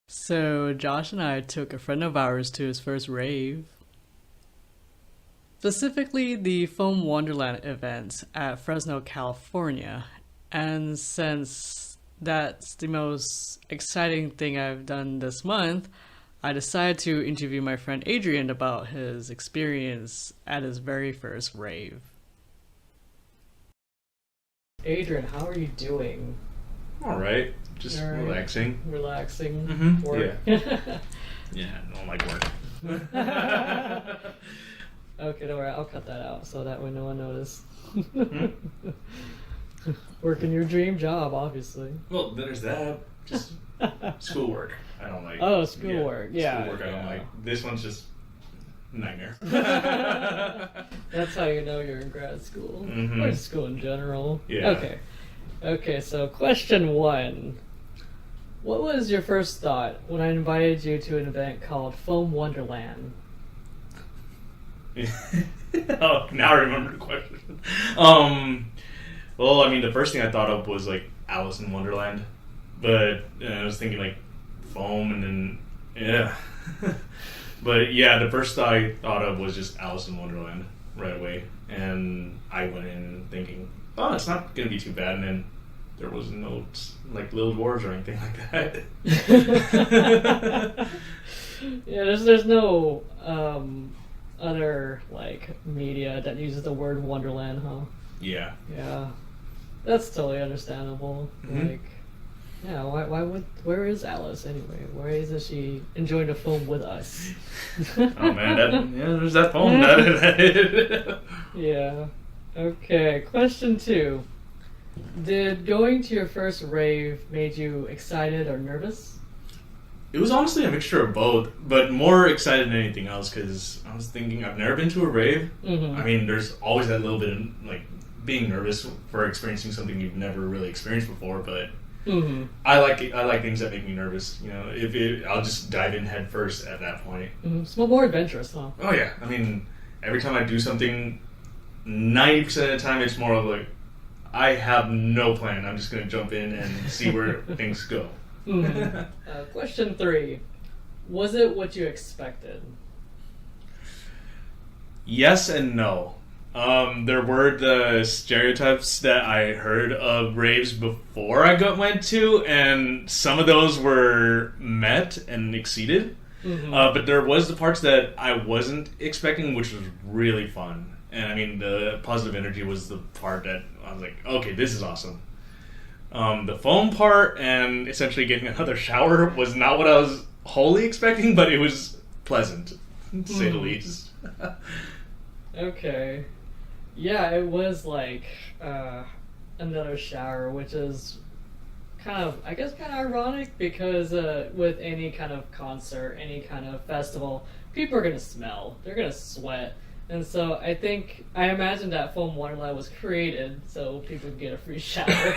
So Josh and I took a friend of ours to his first rave. Specifically the Foam Wonderland event at Fresno, California. And since that's the most exciting thing I've done this month, I decided to interview my friend Adrian about his experience at his very first rave. Adrian, how are you doing? All right, just All right. relaxing. Relaxing. Mm-hmm. Work. Yeah. Yeah, I don't like work. Okay, don't worry, I'll cut that out so that way no one notices. Hmm? Working your dream job, obviously. Well, there's that. Just schoolwork. I don't like. Oh, schoolwork. Yeah. Schoolwork I don't like. This one's just nightmare. That's how you know you're in grad school. Mhm. Or school in general. Yeah. Okay, so question one. What was your first thought when I invited you to an event called Foam Wonderland? Oh, now I remember the question. Well, I mean, the first thing I thought of was like Alice in Wonderland, but I was thinking like foam, and then yeah. But yeah, the first thought I thought of was just Alice in Wonderland right away, and I went in thinking, oh, it's not gonna be too bad, and then there was no like little dwarves or anything like that. Yeah, there's no other like media that uses the word Wonderland, huh? Yeah. Yeah, that's totally understandable. Mhm. Like, yeah, where is Alice anyway? Where isn't she enjoying the film with us? Oh man, there's that foam. That Yeah. Okay, question two. Did going to your first rave made you excited or nervous? It was honestly a mixture of both, but more excited than anything else because I was thinking I've never been to a rave. Mm-hmm. I mean, there's always that little bit of like being nervous for experiencing something you've never really experienced before, but Mm-hmm. I like things that make me nervous. You know, I'll just dive in head first at that point. Mm-hmm. It's more adventurous, huh? Oh yeah, I mean, every time I do something, 90% of the time it's more of like I have no plan. I'm just gonna jump in and see where things go. Mm-hmm. Question three. Was it what you expected? Yes and no. There were the stereotypes that I heard of raves before I went to, and some of those were met and exceeded. Mm-hmm. But there was the parts that I wasn't expecting, which was really fun. And I mean, the positive energy was the part that I was like, okay, this is awesome. The foam part and essentially getting another shower was not what I was wholly expecting, but it was pleasant, to say the least. Okay. Yeah, it was like another shower, which is kind of ironic because with any kind of concert, any kind of festival, people are going to smell. They're going to sweat. And so I imagine that Foam Wonderland was created so people could get a free shower.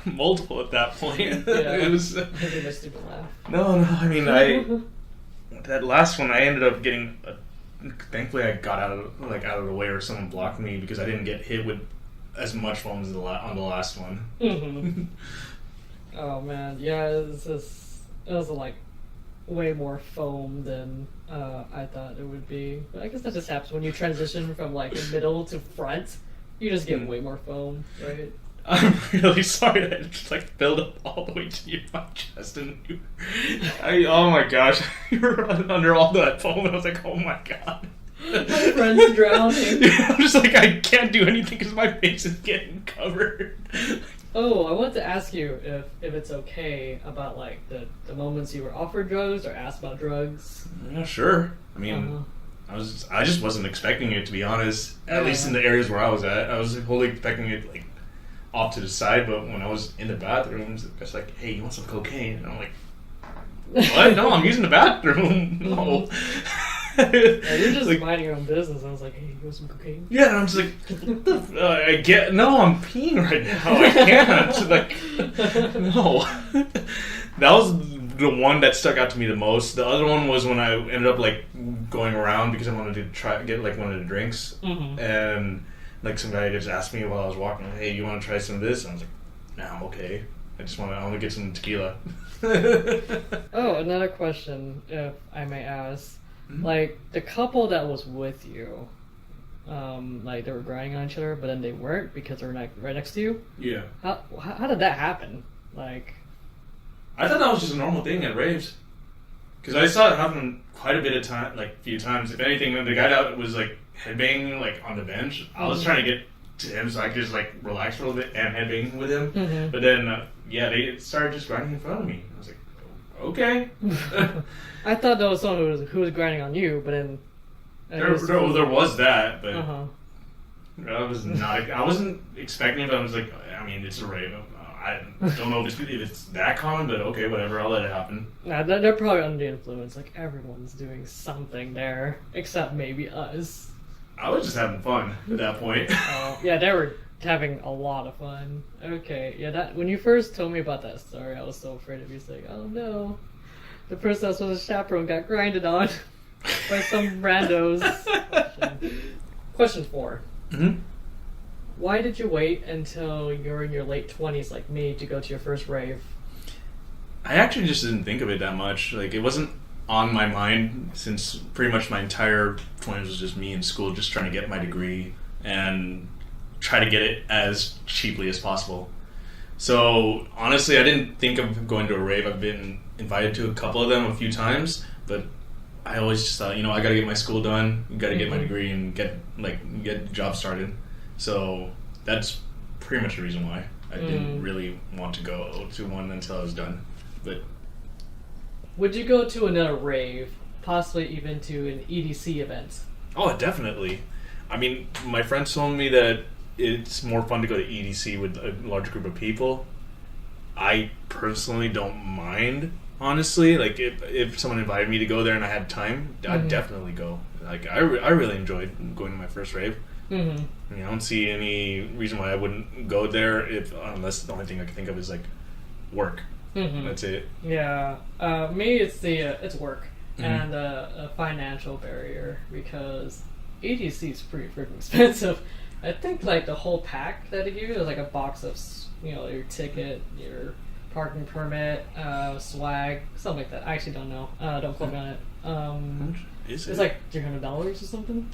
Multiple at that point. Yeah. It was. I did a stupid laugh. No. I mean, that last one I ended up getting. Thankfully, I got out of the way, or someone blocked me because I didn't get hit with as much foam as on the last one. Mm-hmm. Oh man, yeah, it was like way more foam than I thought it would be. But I guess that just happens when you transition from like middle to front. You just get way more foam, right? I'm really sorry that it just like filled up all the way to my chest, and oh my gosh, you were under all that foam, and I was like, oh my god. My friend's drowning. Yeah, I'm just like, I can't do anything because my face is getting covered. Oh, I want to ask you if it's okay about like the moments you were offered drugs or asked about drugs. Yeah, sure. I mean, I just wasn't expecting it, to be honest. At least in the areas where I was at, I was wholly expecting it like off to the side. But when I was in the bathrooms, it's like, hey, you want some cocaine? And I'm like, what? No, I'm using the bathroom. No. Yeah, you're just like, minding your own business. I was like, hey, you want some cocaine? Yeah, and I'm just like, I'm peeing right now. I can't. Like, no. That was the one that stuck out to me the most. The other one was when I ended up like going around because I wanted to get like one of the drinks, and like some guy just asked me while I was walking, hey, you want to try some of this? And I was like, nah, I'm okay. I want to get some tequila. Oh, another question, if I may ask. Mhm. Like, the couple that was with you, like, they were grinding on each other, but then they weren't because they were right next to you? Yeah. How did that happen? Like... I thought that was just a normal thing at raves. Because I saw it happen quite a bit of time, like, a few times. If anything, when the guy that was, like, headbanging, like, on the bench, I was trying to get to him so I could just, like, relax for a little bit and headbang with him. Mm-hmm. But then, they started just grinding in front of me. I was like, okay. I thought there was someone who was grinding on you, but then... There was that, but Uh-huh. I wasn't expecting it, but I was like, I mean, it's a rave. I don't know if it's that common, but okay, whatever, I'll let it happen. Nah, they're probably under the influence. Like, everyone's doing something there, except maybe us. I was just having fun at that point. Yeah, they were having a lot of fun. Okay, yeah, that when you first told me about that story, I was so afraid of you saying, oh no, the person that was supposed to chaperone got grinded on by some randos. Question 4. Mm-hmm. Why did you wait until you're in your late 20s like me to go to your first rave? I actually just didn't think of it that much. Like, it wasn't on my mind since pretty much my entire 20s was just me in school just trying to get my degree and try to get it as cheaply as possible. So, honestly, I didn't think of going to a rave. I've been invited to a couple of them a few times, but I always just thought, I gotta get my school done, gotta get my degree and get the job started. So that's pretty much the reason why I didn't really want to go to one until I was done. But would you go to another rave, possibly even to an EDC event? oh, definitely. I mean, my friends told me that it's more fun to go to EDC with a large group of people. I personally don't mind, honestly. Like, if someone invited me to go there and I had time, I'd definitely go. Like, I really enjoyed going to my first rave. Mm-hmm. I mean, I don't see any reason why I wouldn't go there unless the only thing I can think of is like work. Mm-hmm. That's it. Yeah, me it's work and a financial barrier because EDC is pretty freaking expensive. I think like the whole pack that they give you is like a box of your ticket, your parking permit, swag, something like that. I actually don't know. Don't quote me on it. Is it's it? like $300 or something.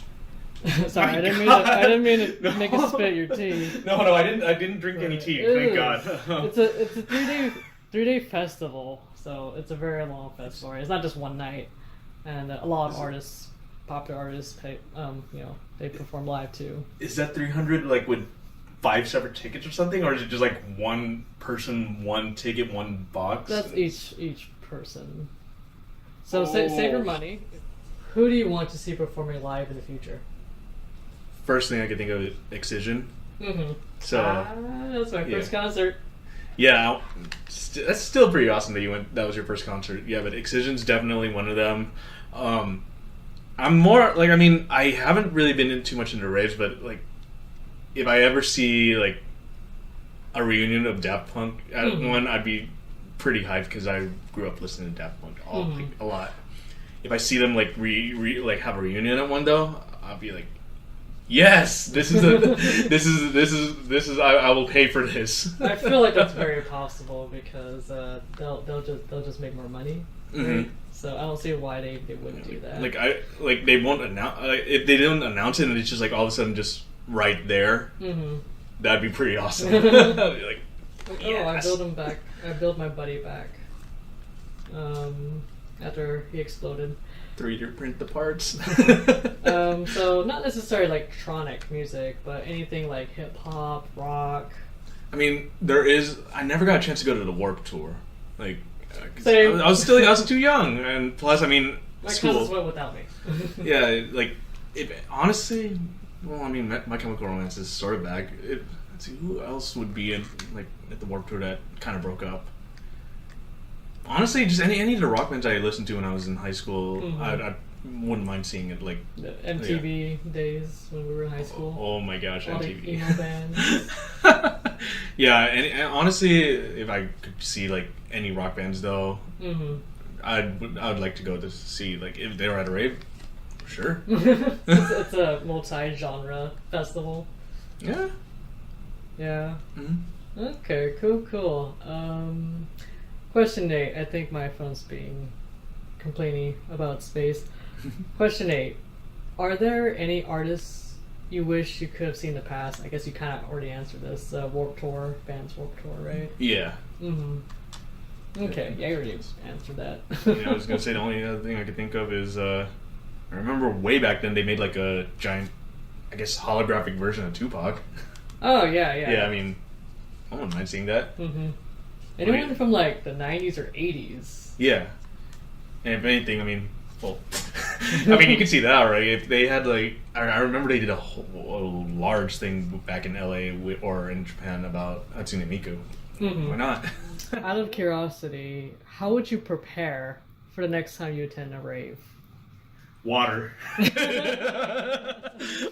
Sorry, I didn't mean to make you spit your tea. No, I didn't drink any tea. Thank God. It's a 3-day festival, so it's a very long festival. It's not just one night, and a lot of artists, popular artists, they perform live too. Is that 300 like with 5 separate tickets or something, or is it just like one person, one ticket, one box? That's each person. So save your money. Who do you want to see performing live in the future? First thing I could think of is Excision. Mm-hmm. So that's my first concert. Yeah, that's still pretty awesome that you went. That was your first concert. Yeah, but Excision's definitely one of them. I'm more like, I mean, I haven't really been too much into raves, but like, if I ever see like a reunion of Daft Punk at one, I'd be pretty hyped because I grew up listening to Daft Punk a lot. If I see them like like have a reunion at one though, I'll be like, yes, this is I will pay for this. I feel like that's very possible because they'll just make more money. Right? So I don't see why they wouldn't do that. Like they won't announce if they don't announce it and it's just like all of a sudden just right there. That'd be pretty awesome. I'd be like, yes. I build him back. I built my buddy back. After he exploded. 3D print the parts. So not necessarily electronic music, but anything like hip hop, rock. I mean, I never got a chance to go to the Warped Tour. Like, I was too young, and plus, I mean, my school. cousins went without me. Yeah, like, honestly, well, I mean, My Chemical Romance is sort of back. Let's see, who else would be at the Warped Tour that kind of broke up? Honestly, just any of the rock bands I listened to when I was in high school, I wouldn't mind seeing it. Like the MTV days when we were in high school. Oh my gosh, all MTV. the emo bands. Yeah, and honestly, if I could see like any rock bands though, I would like to go to see like if they were at a rave. Sure. It's a multi-genre festival. Yeah. Yeah. Okay, cool. Question 8. I think my phone's being complaining about space. Question 8. Are there any artists you wish you could have seen in the past? I guess you kind of already answered this. Warped Tour, bands Warped Tour, right? Yeah. Mm-hmm. Okay, yeah, I already answered that. Yeah, I was gonna say the only other thing I could think of is I remember way back then they made like a giant, I guess, holographic version of Tupac. Oh, yeah. Yeah, I mean, I wouldn't mind seeing that. Mm-hmm. Anyone from like the 90s or 80s? Yeah. And if anything, I mean, well, I mean, you can see that, right? If they had like, I remember they did a large thing back in LA or in Japan about Hatsune Miku. Mm-hmm. Why not? Out of curiosity, how would you prepare for the next time you attend a rave? Water.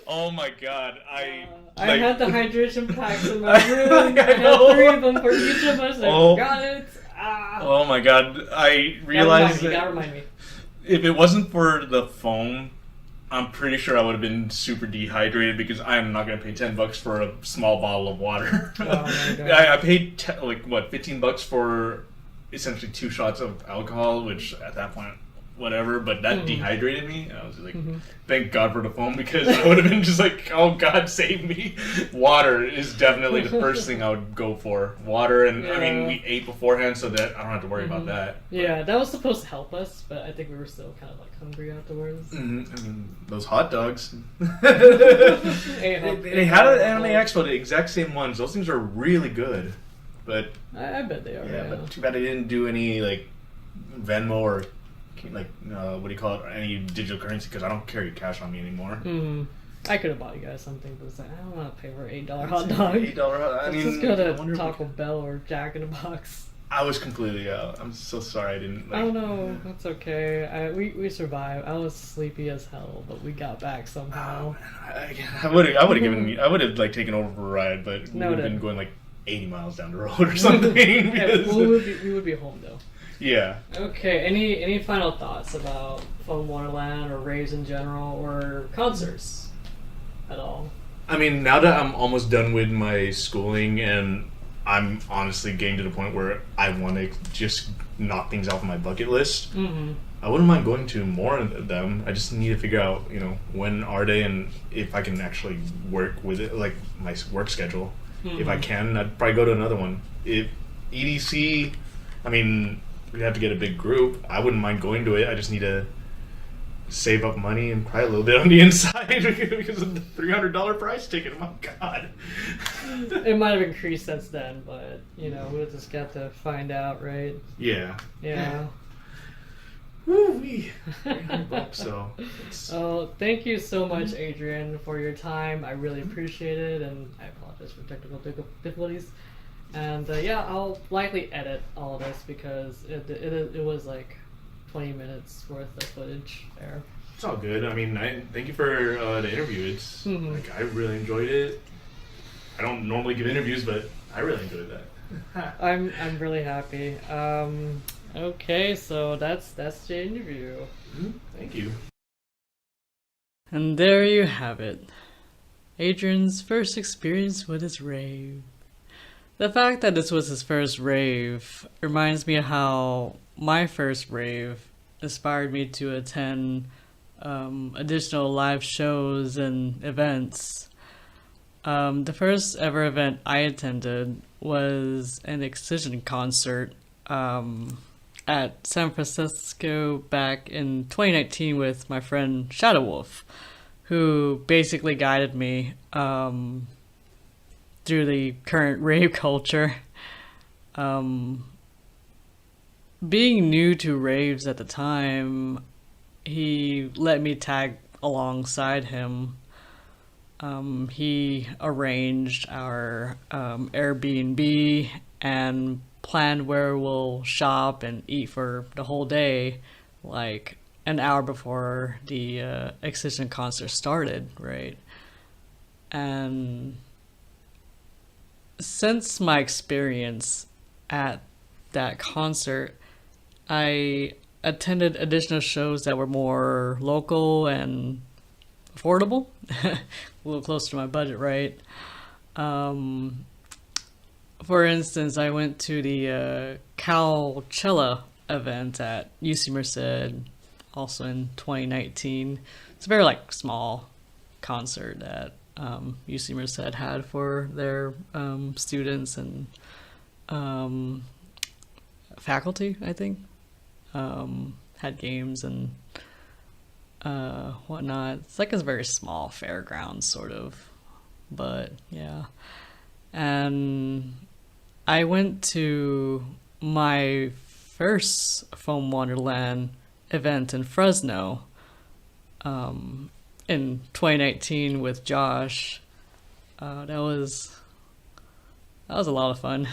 Oh my god, I had the hydration packs in my room. I had 3 of them for each of us. I forgot it. Oh my god, I realized you gotta remind me. If it wasn't for the foam, I'm pretty sure I would have been super dehydrated because I'm not going to pay $10 for a small bottle of water. Oh my god. I paid $15 for essentially 2 shots of alcohol, which at that point, whatever, but that dehydrated me. I was like, thank God for the foam, because I would have been just like, oh God, save me. Water is definitely the first thing I would go for. Water, and I mean, we ate beforehand, so that I don't have to worry about that. Yeah, that was supposed to help us, but I think we were still kind of like hungry afterwards. I mean, those hot dogs. They had it at LA Expo, the exact same ones. Those things are really good, but I bet they are. Yeah, but too bad they didn't do any like Venmo or like what do you call it, any digital currency, because I don't carry cash on me anymore. I could have bought you guys something, but it's like, I don't want to pay for $8 hot dog. $8 hot. Let's just go to Taco Bell or Jack in the Box. I was completely out. I'm so sorry I didn't. Like, oh no, that's okay. We survived. I was sleepy as hell, but we got back somehow. I would have like taken over for a ride, but we would have been going like 80 miles down the road or something. Yeah, we would be home though. Yeah. Okay. Any final thoughts about Foam Wonderland or raves in general or concerts at all? I mean, now that I'm almost done with my schooling and I'm honestly getting to the point where I want to just knock things off my bucket list, I wouldn't mind going to more of them. I just need to figure out, when are they and if I can actually work with it, like my work schedule. If I can, I'd probably go to another one. If EDC, I mean, we'd have to get a big group. I wouldn't mind going to it. I just need to save up money and cry a little bit on the inside because of the $300 price ticket. Oh my God. It might have increased since then, but we'll just got to find out, right? Yeah. Yeah. Woo-wee. $300, so. Oh, thank you so much, Adrian, for your time. I really appreciate it, and I apologize for technical difficulties. And I'll likely edit all of this because it was like 20 minutes worth of footage there. It's all good. I mean, thank you for the interview. It's like I really enjoyed it. I don't normally give interviews, but I really enjoyed that. I'm really happy. Okay, so that's the interview. Thank you. And there you have it. Adrian's first experience with his rave. The fact that this was his first rave reminds me of how my first rave inspired me to attend additional live shows and events. The first ever event I attended was an Excision concert at San Francisco back in 2019 with my friend Shadow Wolf, who basically guided me through the current rave culture. Being new to raves at the time, he let me tag alongside him. He arranged our Airbnb and planned where we'll shop and eat for the whole day, like an hour before the Excision concert started, right? And since my experience at that concert, I attended additional shows that were more local and affordable, a little closer to my budget, right? For for instance, I went to the Calcella event at UC Merced, also in 2019. It's a very like small concert that UC Merced had for their students and faculty, I think. Had games and whatnot. It's like a very small fairground, sort of. But yeah. And I went to my first Foam Wonderland event in Fresno in 2019 with Josh. That was a lot of fun.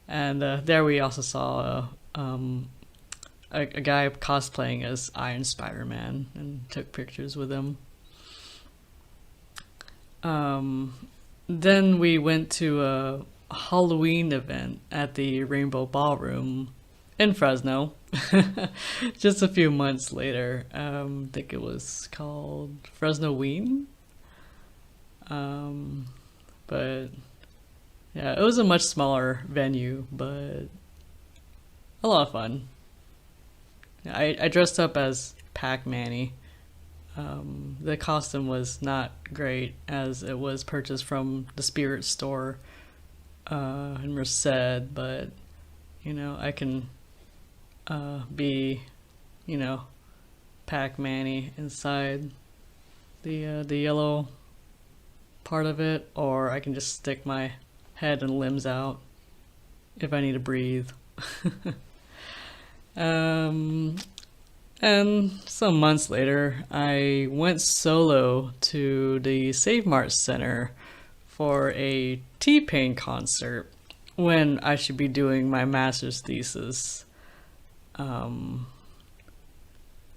And there we also saw a guy cosplaying as Iron Spider-Man and took pictures with him. Then we went to a Halloween event at the Rainbow Ballroom in Fresno. Just a few months later. I think it was called Fresno-ween. But yeah, it was a much smaller venue, but a lot of fun. I dressed up as Pac-Man-y. The costume was not great as it was purchased from the Spirit store in Merced, but I can be Pac-Man-y inside the yellow part of it, or I can just stick my head and limbs out if I need to breathe. And some months later, I went solo to the Save Mart Center for a T-Pain concert when I should be doing my master's thesis.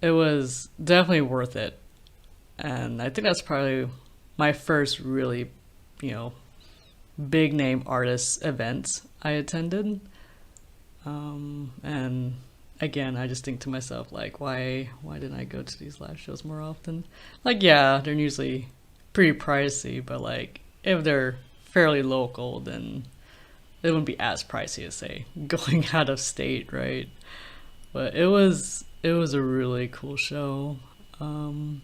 It was definitely worth it. And I think that's probably my first really, big name artist event I attended. And again, I just think to myself, like, why didn't I go to these live shows more often? Like, yeah, they're usually pretty pricey, but like, if they're fairly local, then it wouldn't be as pricey as, say, going out of state, right? But it was a really cool show. And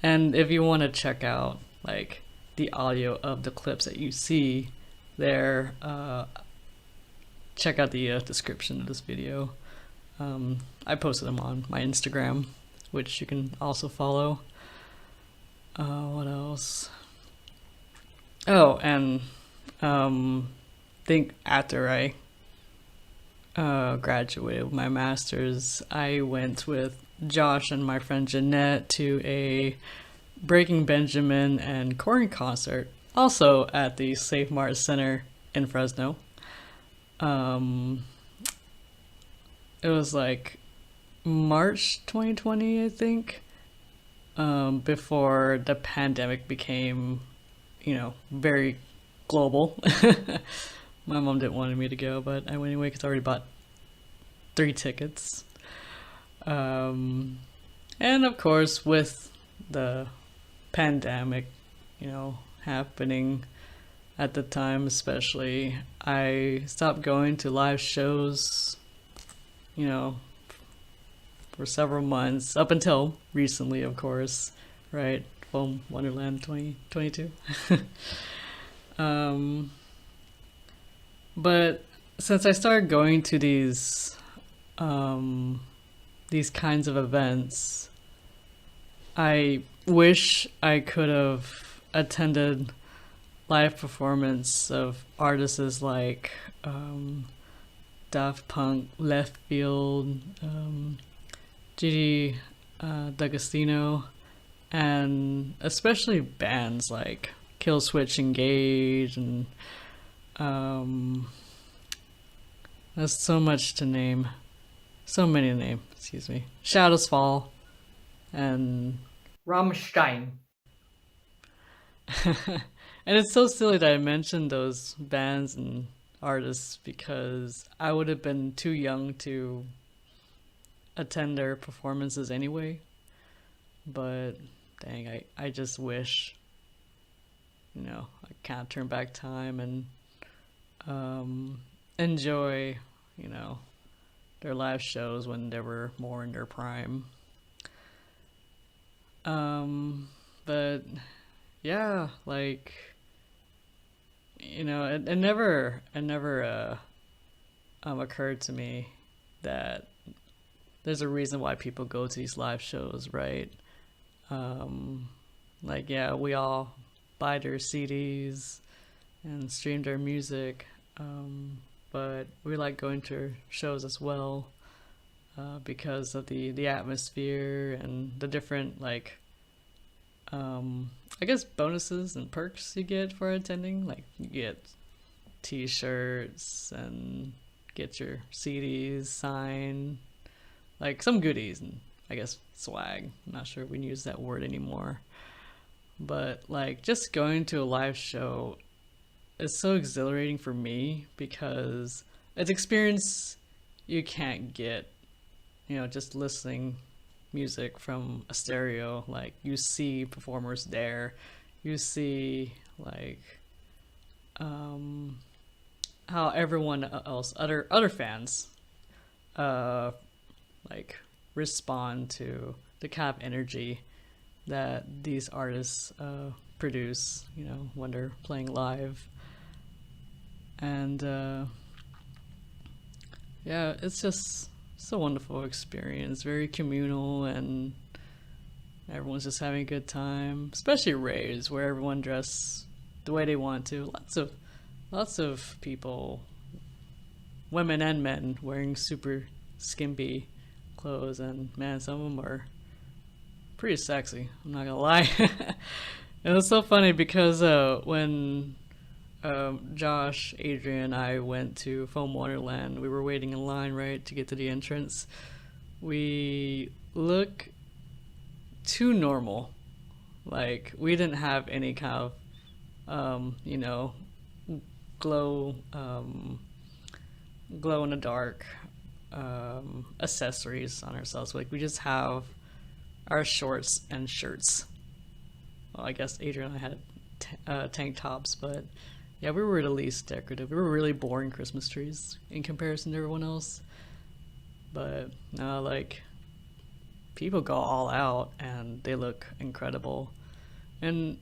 if you want to check out, like, the audio of the clips that you see there, check out the description of this video. I posted them on my Instagram, which you can also follow. What else? Oh, and think after I graduated with my master's, I went with Josh and my friend Jeanette to a Breaking Benjamin and Korn concert, also at the Save Mart Center in Fresno. It was like March 2020, I think, before the pandemic became, very global. My mom didn't want me to go, but I went anyway because I already bought 3 tickets. And of course, with the pandemic, happening at the time, especially, I stopped going to live shows, for several months, up until recently, of course, right? Foam Wonderland 2022. But since I started going to these kinds of events, I wish I could have attended live performance of artists like Daft Punk, Left Field, Gigi D'Agostino, and especially bands like Killswitch Engage, and there's so much to name. So many to name, excuse me. Shadows Fall, and Rammstein. And it's so silly that I mentioned those bands and artists because I would have been too young to attend their performances anyway. But dang, I just wish, I can't turn back time and enjoy, you know, their live shows when they were more in their prime. But yeah, like, you know, it never occurred to me that there's a reason why people go to these live shows, right? Like, yeah, we all buy their CDs and stream their music, but we like going to shows as well, because of the atmosphere and the different, like, I guess bonuses and perks you get for attending. Like, you get t-shirts and get your CDs signed, like some goodies, and I guess swag. I'm not sure if we use that word anymore. But like, just going to a live show is so exhilarating for me because it's experience you can't get, you know, just listening music from a stereo. Like, you see performers there, you see like how everyone else, other fans, like, respond to the kind of energy that these artists produce, you know, when they're playing live. And yeah, it's just a wonderful experience, very communal, and everyone's just having a good time. Especially raves, where everyone dress the way they want to. Lots of people, women and men, wearing super skimpy clothes, and man, some of them are pretty sexy, I'm not gonna lie. It was so funny because when Josh, Adrian, and I went to Foam Wonderland, we were waiting in line, right, to get to the entrance. We look too normal. Like, we didn't have any kind of you know, glow in the dark accessories on ourselves. Like, we just have our shorts and shirts. Well, I guess Adrian and I had tank tops, but yeah, we were the least decorative. We were really boring Christmas trees in comparison to everyone else. But no, like, people go all out and they look incredible. And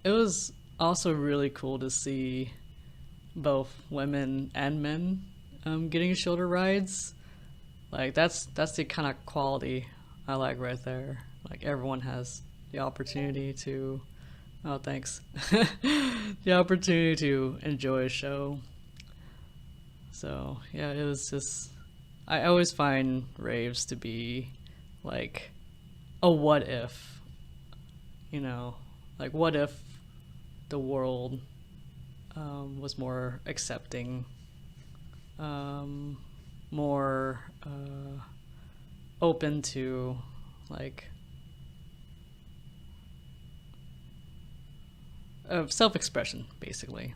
it was also really cool to see both women and men getting shoulder rides. Like, that's the kind of quality I like right there. Like, everyone has the opportunity to, oh, thanks, the opportunity to enjoy a show. So yeah, it was just, I always find raves to be like a what if, you know, like, what if the world was more accepting, more open to, like, self-expression, basically.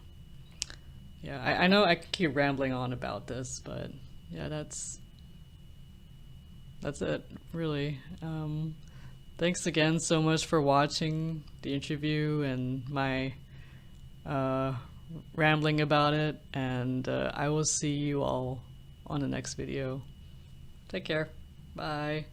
Yeah, I know I could keep rambling on about this, but yeah, that's it, really. Thanks again so much for watching the interview and my rambling about it, and I will see you all on the next video. Take care. Bye.